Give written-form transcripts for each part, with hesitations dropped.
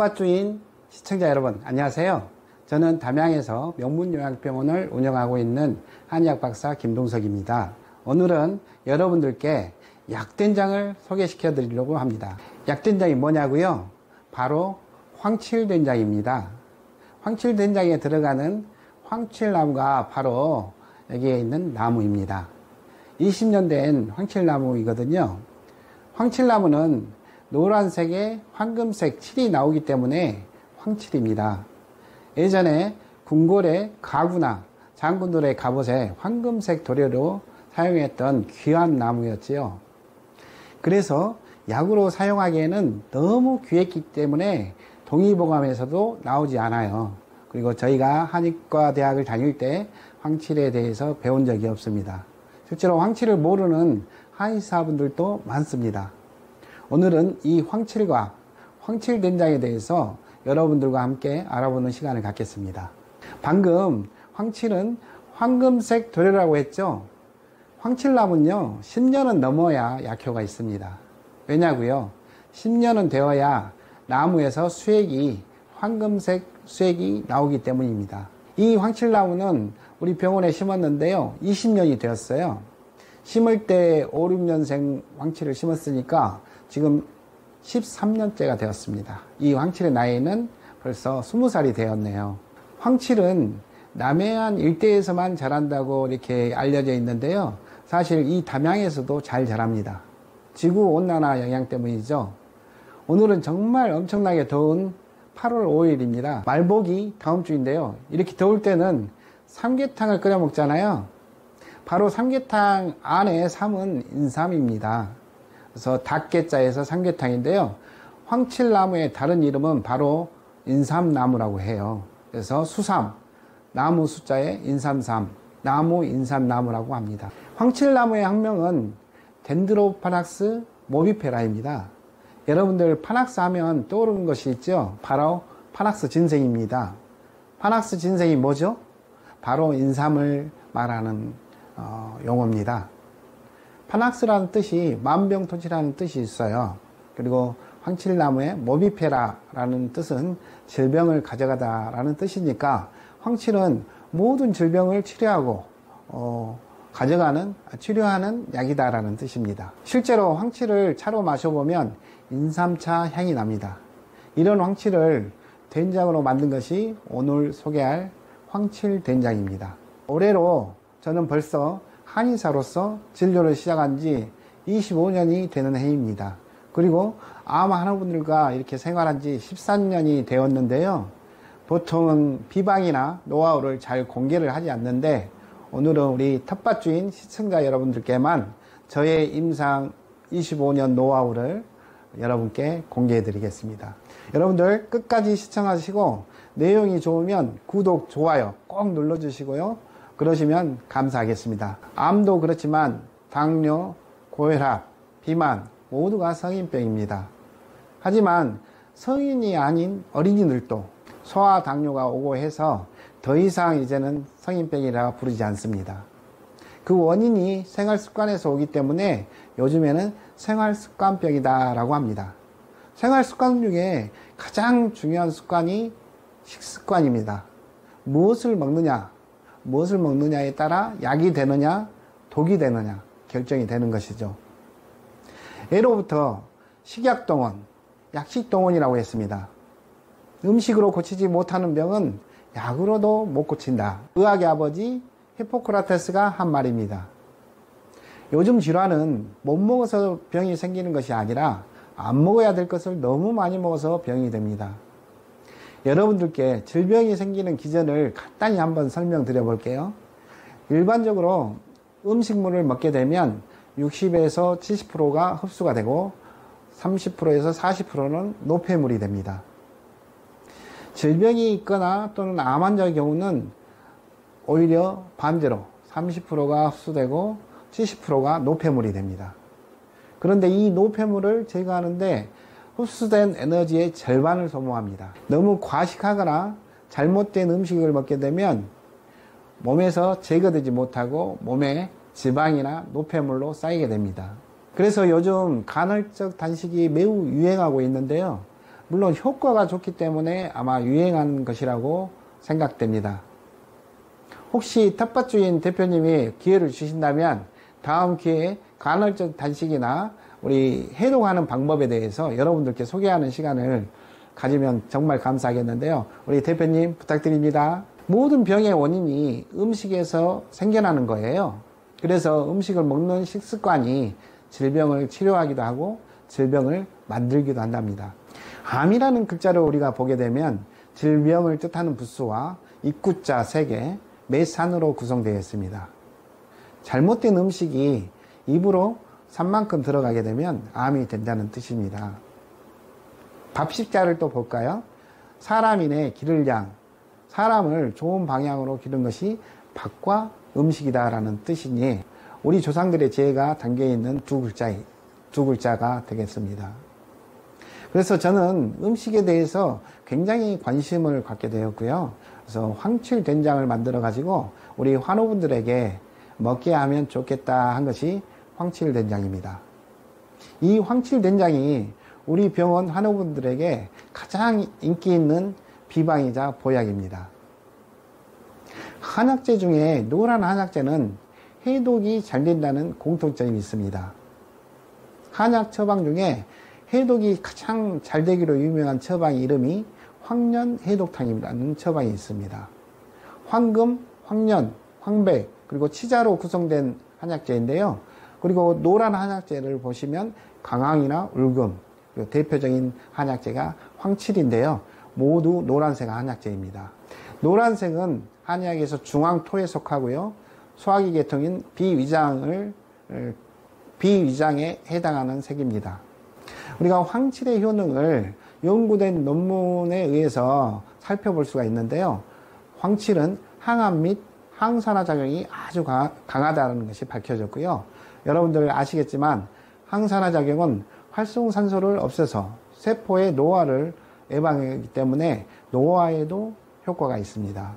텃밭주인 시청자 여러분, 안녕하세요. 저는 담양에서 명문요양병원을 운영하고 있는 한의학박사 김동석입니다. 오늘은 여러분들께 약된장을 소개시켜 드리려고 합니다. 약된장이 뭐냐고요? 바로 황칠된장입니다. 황칠된장에 들어가는 황칠나무가 바로 여기에 있는 나무입니다. 20년 된 황칠나무이거든요. 황칠나무는 노란색에 황금색 칠이 나오기 때문에 황칠입니다. 예전에 궁궐의 가구나 장군들의 갑옷에 황금색 도료로 사용했던 귀한 나무였지요. 그래서 약으로 사용하기에는 너무 귀했기 때문에 동의보감에서도 나오지 않아요. 그리고 저희가 한의과 대학을 다닐 때 황칠에 대해서 배운 적이 없습니다. 실제로 황칠을 모르는 한의사분들도 많습니다. 오늘은 이 황칠과 황칠된장에 대해서 여러분들과 함께 알아보는 시간을 갖겠습니다. 방금 황칠은 황금색 도료라고 했죠? 황칠나무는요, 10년은 넘어야 약효가 있습니다. 왜냐고요? 10년은 되어야 나무에서 수액이 황금색 수액이 나오기 때문입니다. 이 황칠나무는 우리 병원에 심었는데요, 20년이 되었어요. 심을 때 5, 6년생 황칠을 심었으니까 지금 13년째가 되었습니다. 이 황칠의 나이는 벌써 20살이 되었네요. 황칠은 남해안 일대에서만 자란다고 이렇게 알려져 있는데요, 사실 이 담양에서도 잘 자랍니다. 지구온난화 영향 때문이죠. 오늘은 정말 엄청나게 더운 8월 5일입니다. 말복이 다음 주인데요, 이렇게 더울 때는 삼계탕을 끓여 먹잖아요. 바로 삼계탕 안에 삼은 인삼입니다. 그래서 닭게자에서 삼계탕인데요, 황칠나무의 다른 이름은 바로 인삼나무라고 해요. 그래서 수삼, 나무 숫자에 인삼삼, 나무 인삼나무라고 합니다. 황칠나무의 학명은 덴드로파낙스 모비페라입니다. 여러분들 파낙스 하면 떠오르는 것이 있죠? 바로 파낙스 진생입니다. 파낙스 진생이 뭐죠? 바로 인삼을 말하는 용어입니다. 파낙스라는 뜻이 만병통치라는 뜻이 있어요. 그리고 황칠나무의 모비페라라는 뜻은 질병을 가져가다라는 뜻이니까 황칠은 모든 질병을 치료하고 치료하는 약이다라는 뜻입니다. 실제로 황칠을 차로 마셔보면 인삼차 향이 납니다. 이런 황칠을 된장으로 만든 것이 오늘 소개할 황칠된장입니다. 올해로 저는 벌써 한의사로서 진료를 시작한 지 25년이 되는 해입니다. 그리고 암 환우분들과 이렇게 생활한 지 13년이 되었는데요, 보통은 비방이나 노하우를 잘 공개를 하지 않는데, 오늘은 우리 텃밭주인 시청자 여러분들께만 저의 임상 25년 노하우를 여러분께 공개해 드리겠습니다. 여러분들 끝까지 시청하시고 내용이 좋으면 구독, 좋아요 꼭 눌러 주시고요, 그러시면 감사하겠습니다. 암도 그렇지만 당뇨, 고혈압, 비만 모두가 성인병입니다. 하지만 성인이 아닌 어린이들도 소아 당뇨가 오고 해서 더 이상 이제는 성인병이라 부르지 않습니다. 그 원인이 생활습관에서 오기 때문에 요즘에는 생활습관병이다 라고 합니다. 생활습관 중에 가장 중요한 습관이 식습관입니다. 무엇을 먹느냐에 따라 약이 되느냐 독이 되느냐 결정이 되는 것이죠. 예로부터 식약동원, 약식동원이라고 했습니다. 음식으로 고치지 못하는 병은 약으로도 못 고친다. 의학의 아버지 히포크라테스가 한 말입니다. 요즘 질환은 못 먹어서 병이 생기는 것이 아니라 안 먹어야 될 것을 너무 많이 먹어서 병이 됩니다. 여러분들께 질병이 생기는 기전을 간단히 한번 설명드려 볼게요. 일반적으로 음식물을 먹게 되면 60에서 70%가 흡수가 되고 30%에서 40%는 노폐물이 됩니다. 질병이 있거나 또는 암 환자의 경우는 오히려 반대로 30%가 흡수되고 70%가 노폐물이 됩니다. 그런데 이 노폐물을 제거하는데 흡수된 에너지의 절반을 소모합니다. 너무 과식하거나 잘못된 음식을 먹게 되면 몸에서 제거되지 못하고 몸에 지방이나 노폐물로 쌓이게 됩니다. 그래서 요즘 간헐적 단식이 매우 유행하고 있는데요, 물론 효과가 좋기 때문에 아마 유행한 것이라고 생각됩니다. 혹시 텃밭주인 대표님이 기회를 주신다면 다음 기회에 간헐적 단식이나 우리 해독하는 방법에 대해서 여러분들께 소개하는 시간을 가지면 정말 감사하겠는데요. 우리 대표님 부탁드립니다. 모든 병의 원인이 음식에서 생겨나는 거예요. 그래서 음식을 먹는 식습관이 질병을 치료하기도 하고 질병을 만들기도 한답니다. 암이라는 글자를 우리가 보게 되면 질병을 뜻하는 부수와 입구자 3개, 매산으로 구성되어 있습니다. 잘못된 음식이 입으로 산만큼 들어가게 되면 암이 된다는 뜻입니다. 밥식자를 또 볼까요? 사람인의 기를 양, 사람을 좋은 방향으로 기른 것이 밥과 음식이다 라는 뜻이니 우리 조상들의 지혜가 담겨있는 두 글자가 되겠습니다. 그래서 저는 음식에 대해서 굉장히 관심을 갖게 되었고요. 그래서 황칠된장을 만들어 가지고 우리 환우분들에게 먹게 하면 좋겠다 한 것이 황칠된장입니다. 이 황칠된장이 우리 병원 환우분들에게 가장 인기 있는 비방이자 보약입니다. 한약재 중에 노란 한약재는 해독이 잘 된다는 공통점이 있습니다. 한약 처방 중에 해독이 가장 잘 되기로 유명한 처방 이름이 황련해독탕이라는 처방이 있습니다. 황금, 황련, 황백, 그리고 치자로 구성된 한약재인데요. 그리고 노란 한약재를 보시면 강황이나 울금, 그리고 대표적인 한약재가 황칠인데요. 모두 노란색 한약재입니다. 노란색은 한약에서 중앙토에 속하고요. 소화기 계통인 비위장에 해당하는 색입니다. 우리가 황칠의 효능을 연구된 논문에 의해서 살펴볼 수가 있는데요. 황칠은 항암 및 항산화 작용이 아주 강하다는 것이 밝혀졌고요. 여러분들 아시겠지만 항산화 작용은 활성산소를 없애서 세포의 노화를 예방하기 때문에 노화에도 효과가 있습니다.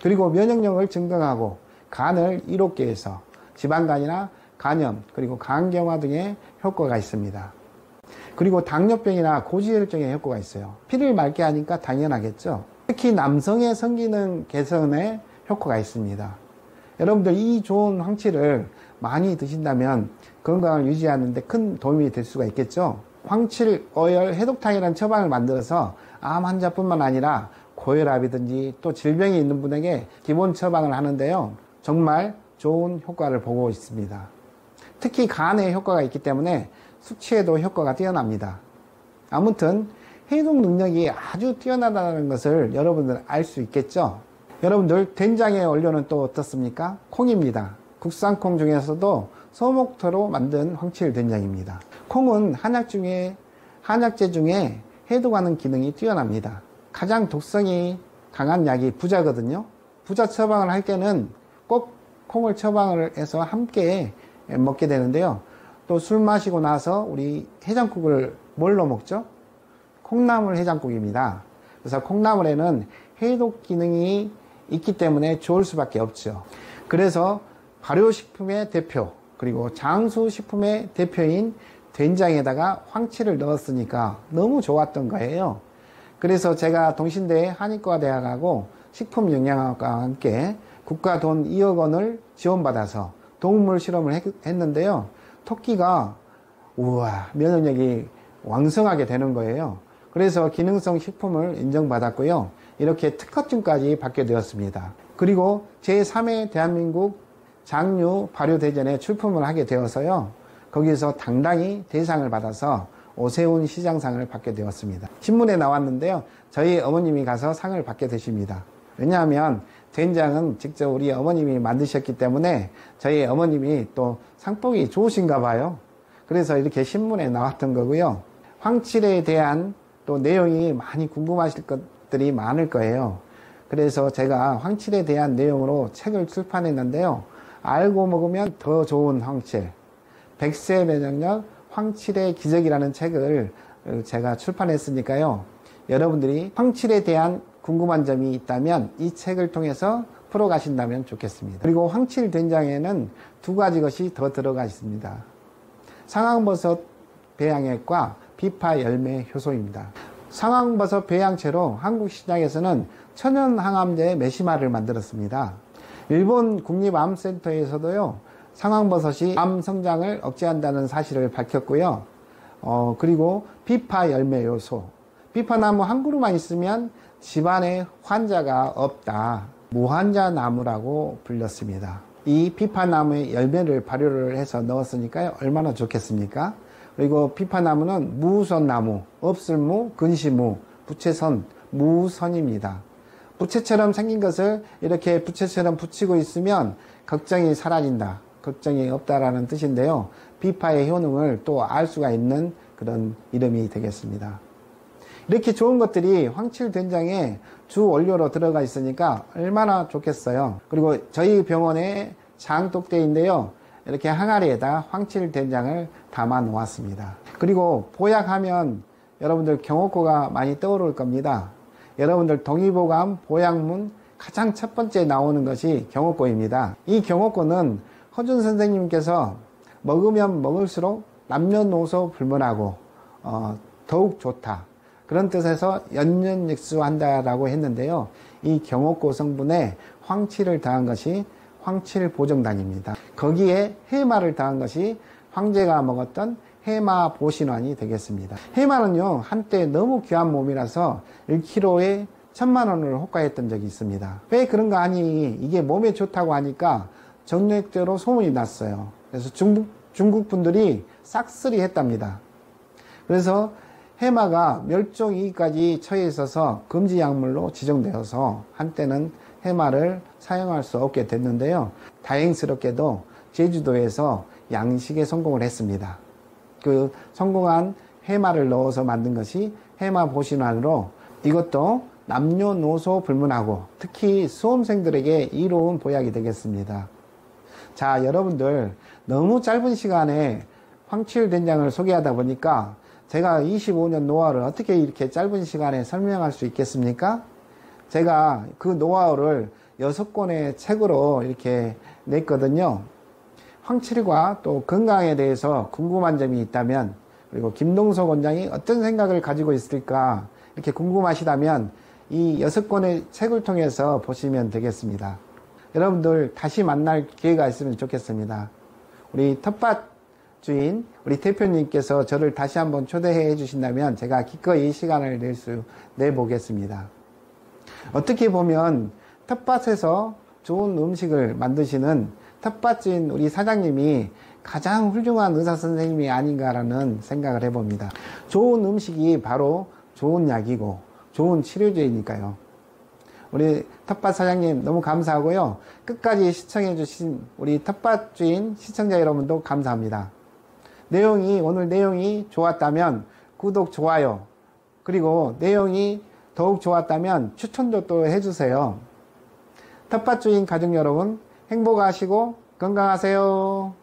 그리고 면역력을 증강하고 간을 이롭게 해서 지방간이나 간염 그리고 간경화 등의 효과가 있습니다. 그리고 당뇨병이나 고지혈증에 효과가 있어요. 피를 맑게 하니까 당연하겠죠. 특히 남성의 성기능 개선에 효과가 있습니다. 여러분들 이 좋은 황칠을 많이 드신다면 건강을 유지하는 데 큰 도움이 될 수가 있겠죠. 황칠 어열 해독탕이라는 처방을 만들어서 암 환자뿐만 아니라 고혈압이든지 또 질병이 있는 분에게 기본 처방을 하는데요. 정말 좋은 효과를 보고 있습니다. 특히 간에 효과가 있기 때문에 숙취에도 효과가 뛰어납니다. 아무튼 해독 능력이 아주 뛰어나다는 것을 여러분들 알 수 있겠죠. 여러분들 된장의 원료는 또 어떻습니까? 콩입니다. 국산콩 중에서도 소목토로 만든 황칠 된장입니다. 콩은 한약재 중에 해독하는 기능이 뛰어납니다. 가장 독성이 강한 약이 부자거든요. 부자 처방을 할 때는 꼭 콩을 처방을 해서 함께 먹게 되는데요. 또 술 마시고 나서 우리 해장국을 뭘로 먹죠? 콩나물 해장국입니다. 그래서 콩나물에는 해독 기능이 있기 때문에 좋을 수밖에 없죠. 그래서 발효식품의 대표 그리고 장수식품의 대표인 된장에다가 황칠을 넣었으니까 너무 좋았던 거예요. 그래서 제가 동신대 한의과대학하고 식품영양학과와 함께 국가 돈 2억 원을 지원받아서 동물 실험을 했는데요. 토끼가 우와 면역력이 왕성하게 되는 거예요. 그래서 기능성 식품을 인정받았고요. 이렇게 특허증까지 받게 되었습니다. 그리고 제3회 대한민국 장류 발효대전에 출품을 하게 되어서요. 거기서 당당히 대상을 받아서 오세훈 시장상을 받게 되었습니다. 신문에 나왔는데요. 저희 어머님이 가서 상을 받게 되십니다. 왜냐하면 된장은 직접 우리 어머님이 만드셨기 때문에 저희 어머님이 또 상복이 좋으신가 봐요. 그래서 이렇게 신문에 나왔던 거고요. 황칠에 대한 또 내용이 많이 궁금하실 것들이 많을 거예요. 그래서 제가 황칠에 대한 내용으로 책을 출판했는데요. 알고 먹으면 더 좋은 황칠, 100세 면역력 황칠의 기적이라는 책을 제가 출판했으니까요. 여러분들이 황칠에 대한 궁금한 점이 있다면 이 책을 통해서 풀어가신다면 좋겠습니다. 그리고 황칠 된장에는 2가지 것이 더 들어가 있습니다. 상황버섯 배양액과 비파 열매 효소입니다. 상황버섯 배양체로 한국 시장에서는 천연항암제 메시마를 만들었습니다. 일본 국립암센터에서도요, 상황버섯이 암 성장을 억제한다는 사실을 밝혔고요. 그리고 비파 열매 요소, 비파나무 한 그루만 있으면 집안에 환자가 없다, 무환자 나무라고 불렸습니다. 이 비파나무의 열매를 발효를 해서 넣었으니까요, 얼마나 좋겠습니까? 그리고 비파나무는 무선나무, 없을무, 근시무, 부채선, 무선입니다. 부채처럼 생긴 것을 이렇게 부채처럼 붙이고 있으면 걱정이 사라진다, 걱정이 없다라는 뜻인데요. 비파의 효능을 또 알 수가 있는 그런 이름이 되겠습니다. 이렇게 좋은 것들이 황칠된장에 주 원료로 들어가 있으니까 얼마나 좋겠어요. 그리고 저희 병원의 장독대인데요, 이렇게 항아리에다 황칠된장을 담아 놓았습니다. 그리고 보약하면 여러분들 경옥고가 많이 떠오를 겁니다. 여러분들 동의보감 보약문 가장 첫 번째 나오는 것이 경옥고입니다. 이 경옥고는 허준 선생님께서 먹으면 먹을수록 남녀노소 불문하고 더욱 좋다, 그런 뜻에서 연년익수한다라고 했는데요. 이 경옥고 성분에 황칠을 더한 것이 황칠보정단입니다. 거기에 해마를 더한 것이 황제가 먹었던 해마보신환이 되겠습니다. 해마는요, 한때 너무 귀한 몸이라서 1kg에 1000만원을 호가했던 적이 있습니다. 왜 그런가 하니 이게 몸에 좋다고 하니까 정력대로 소문이 났어요. 그래서 중국 분들이 싹쓸이 했답니다. 그래서 해마가 멸종위기까지 처해 있어서 금지 약물로 지정되어서 한때는 해마를 사용할 수 없게 됐는데요. 다행스럽게도 제주도에서 양식에 성공을 했습니다. 그 성공한 해마를 넣어서 만든 것이 해마보신환으로 이것도 남녀노소 불문하고 특히 수험생들에게 이로운 보약이 되겠습니다. 자, 여러분들 너무 짧은 시간에 황칠된장을 소개하다 보니까 제가 25년 노하우를 어떻게 이렇게 짧은 시간에 설명할 수 있겠습니까? 제가 그 노하우를 6권의 책으로 이렇게 냈거든요. 황칠과 또 건강에 대해서 궁금한 점이 있다면, 그리고 김동석 원장이 어떤 생각을 가지고 있을까 이렇게 궁금하시다면 이 6권의 책을 통해서 보시면 되겠습니다. 여러분들 다시 만날 기회가 있으면 좋겠습니다. 우리 텃밭 주인, 우리 대표님께서 저를 다시 한번 초대해 주신다면 제가 기꺼이 시간을 내보겠습니다. 어떻게 보면 텃밭에서 좋은 음식을 만드시는 텃밭주인 우리 사장님이 가장 훌륭한 의사 선생님이 아닌가라는 생각을 해봅니다. 좋은 음식이 바로 좋은 약이고 좋은 치료제이니까요. 우리 텃밭 사장님 너무 감사하고요. 끝까지 시청해 주신 우리 텃밭주인 시청자 여러분도 감사합니다. 오늘 내용이 좋았다면 구독, 좋아요, 그리고 내용이 더욱 좋았다면 추천도 또 해주세요. 텃밭주인 가족 여러분, 행복하시고 건강하세요.